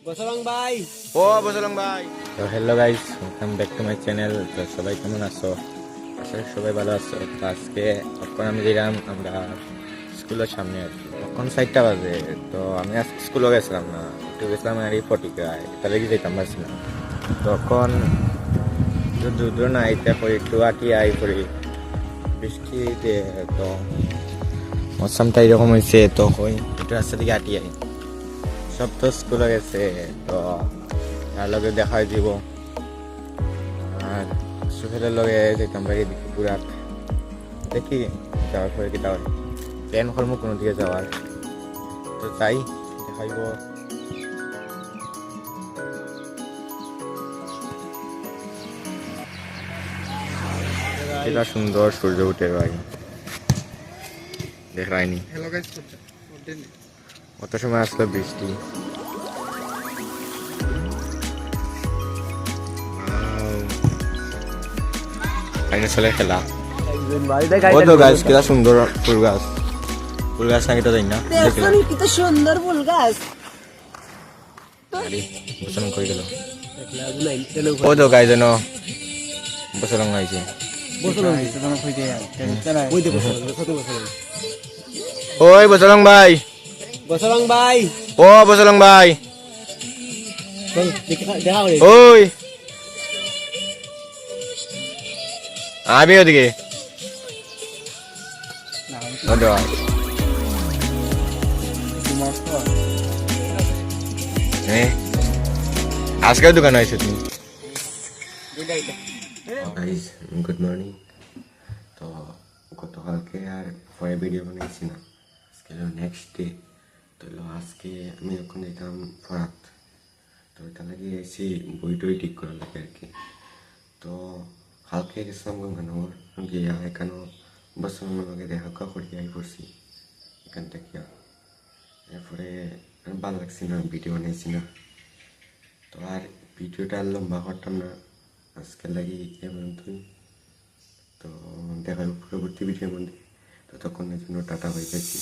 বসলং ভাই ও বসলং ভাই। তো hello guys, welcome back to my channel. তো সবাই কেমন আছো? আসলে সবাই ভালো আছো। তো আজকে এখন আমি দিলাম আমরা স্কুলের সামনে আর কি। তখন 4টা বাজে। তো আমি আজকে স্কুলে গেছিলাম না, একটু গেছিলাম আর এই ফটিকায়, তাহলে কি যেতাম পারছি না। তখন দুধ না আইতে করি একটু আটি আই করি বৃষ্টিতে। তো মৌসুমটা এরকম হয়েছে, তো কই একটু রাস্তা থেকে আটি আই। সব তো স্কুলে গেছে, তো তার লগে দেখাই দিব। আর সুখের লগে যেতাম বাড়ি দেখি পুরা দেখি যাওয়ার পরে কি তাহলে প্ল্যান করবো কোনো দিকে যাওয়ার। তো তাই দেখাইব। এটা সুন্দর সূর্য উঠে ভাই, দেখায়নি কত সময় আসলো বৃষ্টি। আইনে চলে খেলা। ও তো গাছ কিরা সুন্দর ফুল গাছ, ফুল গাছ নাকি তো যাই না দেখনি কত সুন্দর ফুল গাছ। বসন করে গেল। ও তো গাছ যেন বসরং হয়েছে। ওই বসলং ভাই, বসলং ভাই ও বসলং ভাই, দেখা করি। ওই আবি ওদিকে। আজকেও দোকান আইছো তুমি? Good morning. তো গতকালকে আর পরে ভিডিও বানাইছি না, আজকে নেক্সট ডে। তো আজকে আমি ওখানে যেতাম ফরাত, তো এটা লাগে এসে বই টই ঠিক করা লাগে আর কি। তো কালকে গেছিলাম গঙ্গানগর গিয়া এখানেও বছর লগে দেখা করি আই পড়ছি এখান থেকে। এরপরে ভালো লাগছে না, ভিডিও বানাইছি না। তো আর ভিডিওটা আর লম্বা করতাম না, আজকের লাগি এমন তুই। তো দেখার পরবর্তী ভিডিওর মধ্যে, ততক্ষণের জন্য টাটা হয়ে যাচ্ছি।